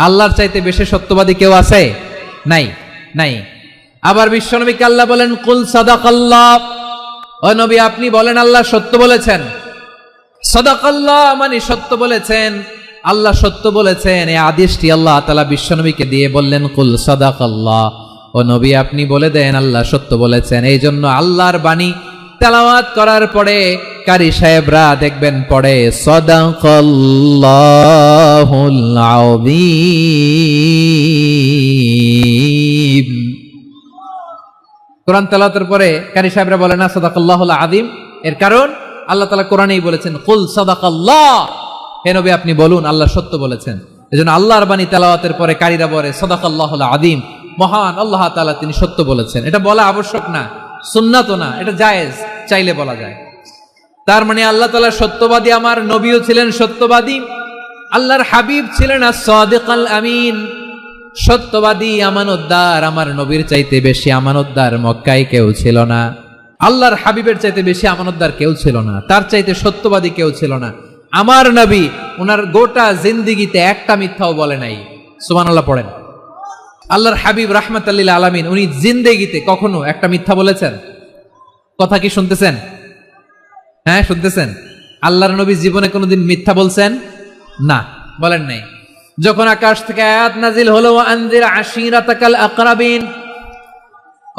আল্লাহর চাইতে বেশি সত্যবাদী কেউ আছে? নাই, নাই। আবার বিশ্বনবীকে আল্লাহ বলেন কুল সাদাকাল্লাহ, ও নবী আপনি বলেন আল্লাহ সত্য বলেছেন। সাদাকাল্লাহ মানে সত্য বলেছেন, আল্লাহ সত্য বলেছেন। এই আদেশটি আল্লাহ তাআলা বিশ্বনবীকে দিয়ে বললেন কুল সাদাকাল্লাহ, ও নবী আপনি বলে দেন আল্লাহ সত্য বলেছেন। এই জন্য আল্লাহর বাণী তেলাওয়াত করার পরে কারি সাহেবরা দেখবেন পড়ে সাদাকাল্লাহুল আযীম। কোরআন তেলাওয়াতের পরে কারি সাহেবরা বলে না সাদাকাল্লাহুল আযীম, এর কারণ আল্লাহ তাআলা কোরআনেই বলেছেন কুল সাদাকাল্লাহ, হে নবী আপনি বলুন আল্লাহ সত্য বলেছেন। এজন্য আল্লাহর বাণী তেলাওয়াতের পরে কারীরা বলে সাদাকাল্লাহুল আযীম, মহান আল্লাহ তাআলা তিনি সত্য বলেছেন। এটা বলা আবশ্যক না, সুন্নাতও না, এটা জায়েজ, চাইলে বলা যায়। তার মানে আল্লাহ তাআলা সত্যবাদী, আমার নবীও ছিলেন সত্যবাদী, আল্লাহর হাবিব ছিলেন as-সাদিকাল আমিন, সত্যবাদী আমানতদার। আমার নবীর চাইতে বেশি আমানতদার মক্কায় কেউ ছিল না, আল্লাহর হাবিবের চাইতে বেশি আমানতদার কেউ ছিল না, তার চাইতে সত্যবাদী কেউ ছিল না। আমার নবী ওনার গোটা জিন্দেগিতে একটা মিথ্যাও বলে নাই। সুবহানাল্লাহ পড়েন। আল্লাহর হাবিব রাহমাতাল লিল আলামিন উনি জিন্দেগিতে কখনো একটা মিথ্যা বলেছেন? কথা কি শুনতেছেন? হ্যাঁ শুনতেছেন? আল্লাহর নবী জীবনে কোনোদিন মিথ্যা বলছেন? না, বলেন নাই। যখন আকাশ থেকে আয়াত নাজিল হলো ওয়া আনজির আশিরাতাকাল আকরাবিন,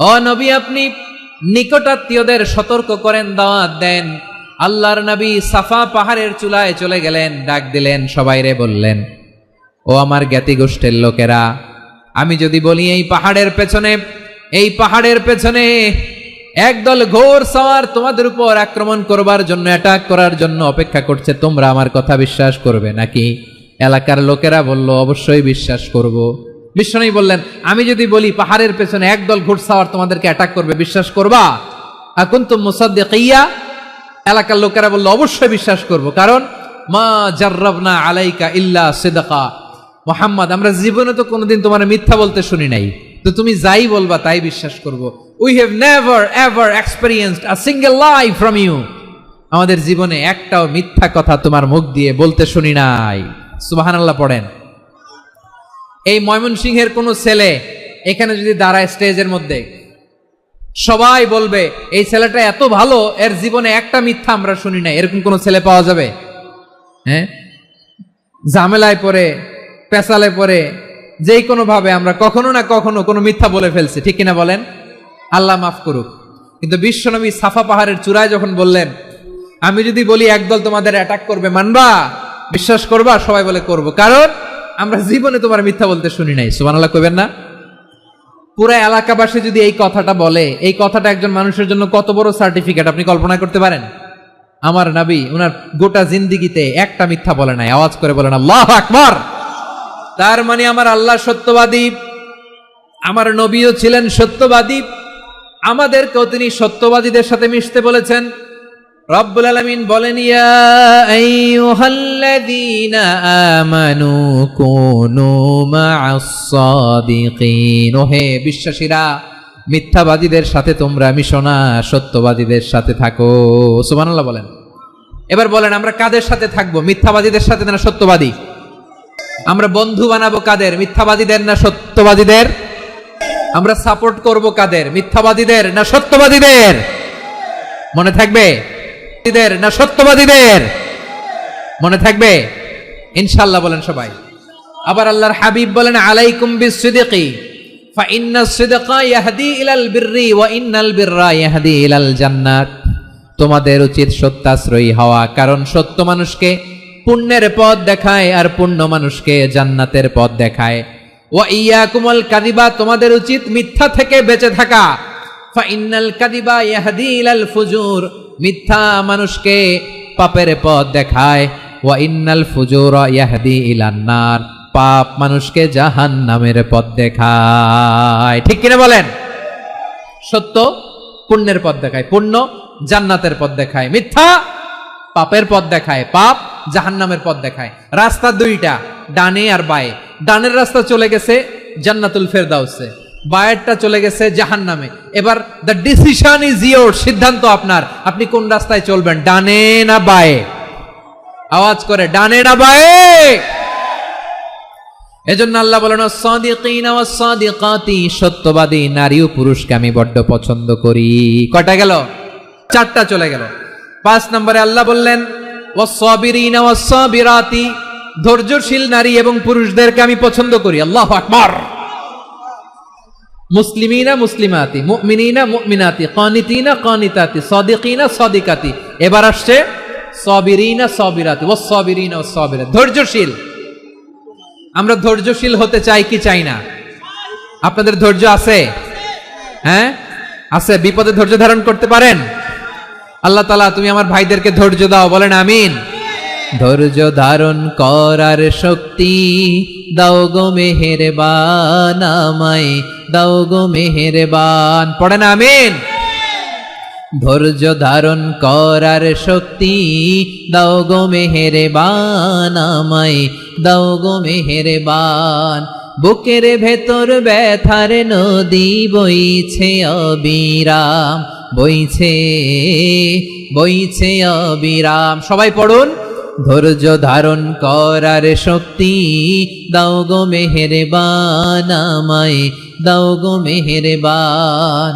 ও নবী আপনি নিকটাত্মীয়দের সতর্ক করেন, দাওয়াত দেন। আল্লাহর নবী সাফা পাহাড়ের চূড়ায় চলে গেলেন, ডাক দিলেন, সবাইরে বললেন ও আমার জ্ঞাতি গোষ্ঠীর লোকেরা, আমি যদি বলি এই পাহাড়ের পেছনে একদল ঘোর সওয়ার তোমাদের উপর আক্রমণ করবার জন্য, অ্যাটাক করার জন্য অপেক্ষা করছে, তোমরা আমার কথা বিশ্বাস করবে নাকি? এলাকার লোকেরা বলল অবশ্যই বিশ্বাস করব। বিশ্বনবী বললেন আমি যদি বলি পাহাড়ের পেছনে একদল ঘোড়সাওয়ার তোমাদেরকে অ্যাটাক করবে, বিশ্বাস করবা? আকুনতুম মুসাদ্দিকিয়া? এলাকার লোকেরা বলল অবশ্যই বিশ্বাস করব, কারণ মা জাররাবনা আলাইকা ইল্লা সিদকা, মুহাম্মদ আমরা জীবনে তো কোনোদিন তোমার মিথ্যা বলতে শুনি নাই, তো তুমি যাই বলবা তাই বিশ্বাস করব। We have never ever experienced a single lie from you, আমাদের জীবনে একটাও মিথ্যা কথা তোমার মুখ দিয়ে বলতে শুনি নাই। সুবহানাল্লাহ পড়েন। এই ময়মনসিংহের কোন ছেলে এখানে যদি দাঁড়ায় স্টেজের মধ্যে, সবাই বলবে এই ছেলেটা এত ভালো, এর জীবনে একটা মিথ্যা আমরা শুনি নাই, এরকম কোন ছেলে পাওয়া যাবে? হ্যাঁ, ঝামেলায় পড়ে, পেশালে পড়ে, যেই কোনো ভাবে আমরা কখনো না কখনো কোনো মিথ্যা বলে ফেলছি, ঠিক কিনা বলেন? আল্লাহ মাফ করুক। কিন্তু বিশ্বনবী সাফা পাহাড়ের চূড়ায় যখন বললেন আমি যদি বলি একদল তোমাদের অ্যাটাক করবে, মানবা? বিশ্বাস করবা? সবাই বলে করব, কারণ আমরা জীবনে তোমার মিথ্যা বলতে শুনি নাই। সুবহানাল্লাহ কইবেন না? পুরো এলাকাবাসী যদি এই কথাটা বলে, এই কথাটা একজন মানুষের জন্য কত বড় সার্টিফিকেট আপনি কল্পনা করতে পারেন? আমার নবী ওনার গোটা জিন্দেগিতে একটা মিথ্যা বলে নাই। আওয়াজ করে বলেন আল্লাহু আকবার। তার মানে আমার আল্লাহ সত্যবাদী, আমার নবীও ছিলেন সত্যবাদী, আমাদেরকেও তিনি সত্যবাদীদের সাথে মিশতে বলেছেন। রব্বুল আলামিন বলেন ইয়া আইয়ুহাল্লাযীনা আমানু কুনু মা'আস সাদিকিন, ওহে বিশ্বাসীরা মিথ্যাবাদীদের সাথে তোমরা মিশো না, সত্যবাদীদের সাথে থাকো। সুবহানাল্লাহ বলেন। এবার বলেন আমরা কাদের সাথে থাকবো? মিথ্যাবাদীদের সাথে না সত্যবাদী? আমরা বন্ধু বানাবো কাদের? মিথ্যাবাদীদের না সত্যবাদীদের? আমরা সাপোর্ট করব কাদের? মিথ্যাবাদীদের না সত্যবাদীদের? মনে থাকবে? না সত্যবাদীদের? মনে থাকবে ইনশাআল্লাহ বলেন সবাই। আবার আল্লাহর হাবিব বলেন আলাইকুম বিসসিদকি ফা ইন্নাস সিদকা ইয়াহদি ইলাল বিররি ওয়া ইন্নাল বিররা ইয়াহদি ইলাল জান্নাত, তোমাদের উচিত সত্যাশ্রয়ী হওয়া, কারণ সত্য মানুষকে পুণ্যের পথ দেখায় আর পুণ্য মানুষকে জান্নাতের পথ দেখায়। ওয়া ইয়াকুমুল কাযিবা, তোমাদের উচিত মিথ্যা থেকে বেঁচে থাকা। ফা ইন্নাল কাযিবা ইয়াহদি ইলাল ফুজুর, মিথ্যা মানুষকে পাপের পথ দেখায়। ওয়া ইন্নাল ফুজুরা ইয়াহদি ইলান নার, পাপ মানুষকে জাহান্নামের পথ দেখায়। ঠিক কিনা বলেন? সত্য পুণ্যের পথ দেখায়, পুণ্য জান্নাতের পথ দেখায়, মিথ্যা পাপের পথ দেখায়, পাপ জাহান্নামের পথ দেখায়। রাস্তা দুইটা, ডানে আর বায়ে। ডানের রাস্তা চলে গেছে জান্নাতুল ফেরদাউসে, বায়েরটা চলে গেছে জাহান্নামে। এবার দ্য ডিসিশন ইজ ইয়োর, সিদ্ধান্ত আপনার, আপনি কোন রাস্তায় চলবেন, ডানে না বায়ে? আওয়াজ করে ডানে না বায়ে? এজন্য আল্লাহ বলেন আস-সাদিকিনা ওয়াস-সাদিকাতি, সত্যবাদী নারী ও পুরুষকে আমি বড্ড পছন্দ করি। কয়টা গেল? 4টা চলে গেল। 5 নম্বরে আল্লাহ বললেন ওয়াস-সাবিরিনা ওয়াস-সাবিরাতি, ধৈর্যশীল নারী এবং পুরুষদেরকে আমি পছন্দ করি। আল্লাহু আকবার। মুসলিমিনা মুসলিমাতি, মুমিনিনা মুমিনাতি, কানিতিনা কানিতাতি, সাদিকিনা সাদিকাতি। এবার আসছে সাবিরিনা সাবিরাতি, ওয়াস-সাবিরিনা ওয়াস-সাবিরাত, ধৈর্যশীল। আমরা ধৈর্যশীল হতে চাই কি চাই না? আপনাদের ধৈর্য আছে? হ্যাঁ আছে। বিপদে ধৈর্য ধারণ করতে পারেন? আল্লাহ তাআলা তুমি আমার ভাইদেরকে ধৈর্য দাও, বলেন আমিন। ধৈর্য ধারণ করার শক্তি দাও গো মেহেরবান, আমায় দাও গো মেহেরবান, পড়েন আমিন। ধৈর্য ধারণ করার শক্তি দাও গো মেহেরবান, আমায় দাও গো মেহেরবান। বুকের ভেতর ব্যথার নদী বইছে অবিরাম, বইছে বইছে অবিরাম। সবাই পড়ুন, ধৈর্য ধারণ করার শক্তি দাও গো মেহেরবান, আমায় দাও গো মেহেরবান।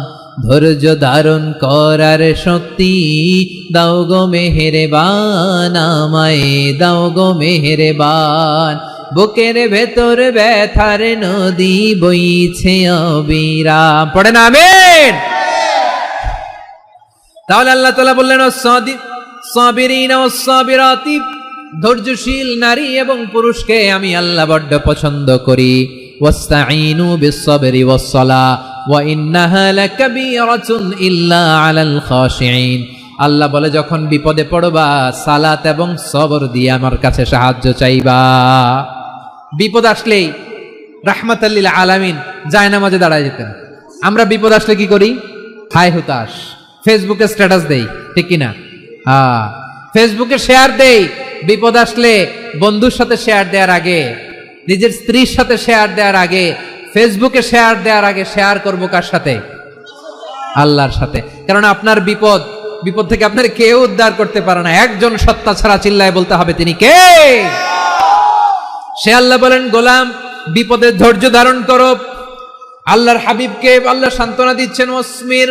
ধৈর্য ধারণ করার শক্তি দাও গো মেহেরবান, আমায় দাও গো মেহেরবান। বুকের ভেতর ব্যথার নদী বইছে অবিরাম, পড়েন আমিন। তাহলে আল্লাহ তাআলা বললেন সাবিরিনা ওয়াস-সাবিরাতি, ধৈর্যশীল নারী এবং পুরুষকে আমি আল্লাহ বড্ড পছন্দ করি। ওয়াস্তাঈনু বিস-সাবরি ওয়াস-সালাহ ওয়া ইন্নাহা লাকাবীরাতুন ইল্লা আলাল খাশিঈন। আল্লাহ বলে যখন বিপদে পড়বা সালাত এবং সবর দিয়ে আমার কাছে সাহায্য চাইবা। বিপদ আসলেই রাহমাতাল লিল আলামিন জায়নামাজে দাঁড়ায় যেতেন। আমরা বিপদ আসলে কি করি? হায় হুতাশ, ফেসবুকে স্ট্যাটাস দেই, ঠিক কিনা? ফেসবুকে শেয়ার দেই। বিপদ আসলে বন্ধুর সাথে শেয়ার দেওয়ার আগে, নিজের স্ত্রীর সাথে শেয়ার দেওয়ার আগে, ফেসবুকে শেয়ার দেওয়ার আগে শেয়ার করব কার সাথে? আল্লাহর সাথে। কারণ আপনার বিপদ থেকে আপনার কেউ উদ্ধার করতে পারে না, একজন সত্তা ছাড়া। চিল্লায় বলতে হবে তিনি কে? সে আল্লাহ বলেন গোলাম বিপদের ধৈর্য ধারণ করো। আল্লাহর হাবিবকে আল্লাহ সান্ত্বনা দিচ্ছেন ওয়াসমির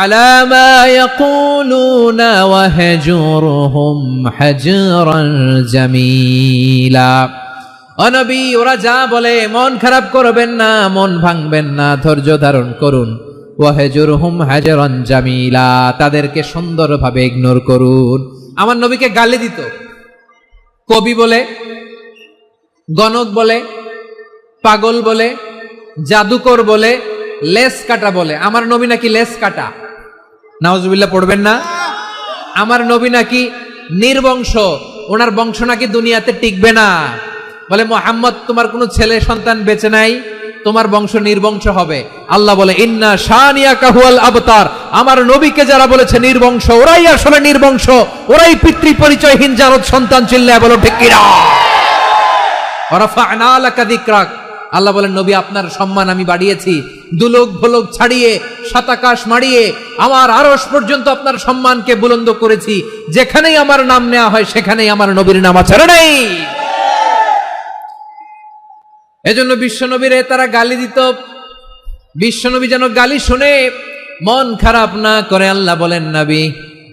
আলা মা ইয়াকুলুনা ওয়াহজুরহুম হাজরান জামিলা। ও নবী, ওরা যা বলে মন খারাপ করবেন না, মন ভাঙবেন না, ধৈর্য ধারণ করুন। ওয়াহজুরহুম হাজরান জামিলা, তাদেরকে সুন্দরভাবে ইগনোর করুন। আমার নবীকে গালি দিত কবি বলে, গণক বলে, পাগল বলে, জাদুকর বলে, লেস কাটা বলে। আমার নবী নাকি লেস কাটা, নাউজুবিল্লাহ পড়বেন না। আমার নবী নাকি নির্বংশ, ওনার বংশ নাকি দুনিয়াতে টিকবে না। বলে মুহাম্মদ তোমার কোনো ছেলে সন্তান বেঁচে নাই, তোমার বংশ নির্বংশ হবে। আল্লাহ বলে ইন্না শানিয়াকা হুয়াল আবতার, আমার নবীকে যারা বলেছে নির্বংশ, ওরাই আসলে নির্বংশ, ওরাই পিতৃ পরিচয়হীন জারদ সন্তান। চিল্লায় বলো ঠিক কিনা? ওয়ারাফা'না লাকা যিকরাক, আল্লাহ বলেন নবী আপনার সম্মান আমি বাড়িয়েছি, দুলোক ভোলক ছাড়িয়ে সাতাকাশ মারিয়ে আমার আরশ পর্যন্ত আপনার সম্মানকে বুলন্দ করেছি। যেখানেই আমার নাম নেওয়া হয় সেখানেই আমার নবীর নাম আছে নাই। এজন্য বিশ্বনবীরে তারা গালি দিত। বিশ্বনবী যেন গালি শুনে মন খারাপ না করে আল্লাহ বলেন নবী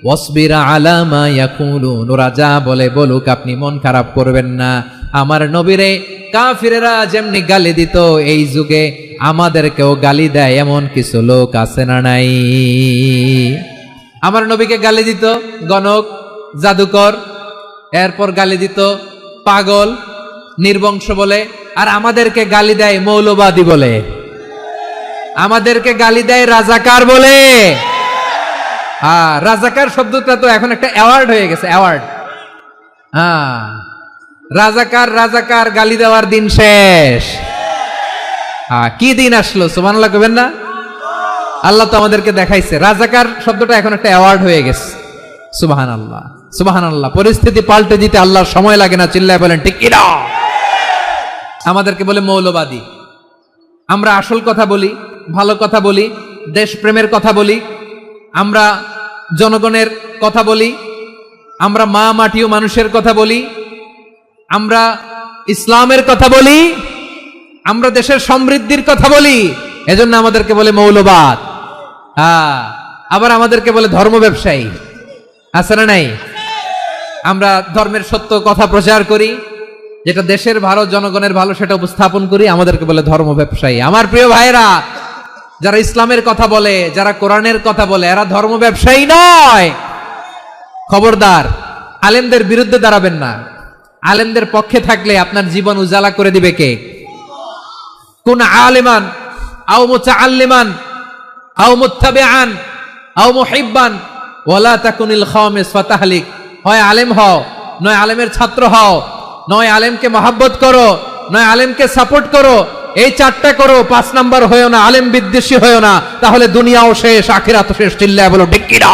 ওয়াসবির আলা মা ইয়াকুলুন, ওরা যা বলে বলুক, আপনি মন খারাপ করবেন না। আমার নবীরে কাফিরেরা যেমনি গালি দিত, এই যুগে আমাদেরকেও গালি দেয় এমন কিছু লোক আছে না নাই? আমার নবীকে গালি দিত গণক, জাদুকর, এরপর গালি দিত পাগল, নির্বংশ বলে। আর আমাদেরকে গালি দেয় মৌলবাদী বলে, আমাদেরকে গালি দেয় রাজাকার বলে। রাজাকার শব্দটা তো এখন একটা অ্যাওয়ার্ড হয়ে গেছে, অ্যাওয়ার্ড। রাজাকার রাজাকার গালি দেওয়ার দিন শেষ। কি দিন আসলো? সুবহানাল্লাহ কইবেন না? আল্লাহ তো আমাদেরকে দেখাইছে। রাজাকার শব্দটা এখন একটা অ্যাওয়ার্ড হয়ে গেছে। সুবহানাল্লাহ, সুবহানাল্লাহ। পরিস্থিতি পাল্টে দিতে আল্লাহর সময় লাগে না। চিল্লায় বলেন ঠিক কিনা? আমাদেরকে বলে মৌলবাদী। আমরা আসল কথা বলি, ভালো কথা বলি, দেশপ্রেমের কথা বলি, আমরা জনগণের কথা বলি, আমরা মা মাটি ও মানুষের কথা বলি, আমরা ইসলামের কথা বলি, আমরা দেশের সমৃদ্ধির কথা বলি, এজন্য আমাদেরকে বলে মৌলবাদ। আবার আমাদেরকে বলে ধর্ম ব্যবসায়ী, আছে না নাই? আমরা ধর্মের সত্য কথা প্রচার করি, যেটা দেশের ভালো, জনগণের ভালো, সেটা উপস্থাপন করি, আমাদেরকে বলে ধর্ম ব্যবসায়ী। আমার প্রিয় ভাইরা, যারা ইসলামের কথা বলে, যারা কোরআনের কথা বলে, এরা ধর্ম ব্যবসায়ী নয়। খবরদার, আলেমদের বিরুদ্ধে দাঁড়াবেন না। আলেমদের পক্ষে থাকলে আপনার জীবন উজালা করে দিবে কে? কুন আলিমান আও মুতাআল্লিমান আও মুত্তাবিআন আও মুহিব্বান ওয়ালা তাকুনিল খামিস ফাতাহলিক। হয় আলেম হও, নয় আলেমের ছাত্র হও, নয় আলেমকে মহাব্বত করো, নয় আলেমকে সাপোর্ট করো। এই চারটা করো, 5 নাম্বার হয়েও না, আলেম বিদ্বেষী হয়েও না, তাহলে দুনিয়াও শেষ, আখিরাতও শেষ। চিল্লায় বলো ঠিক কিনা?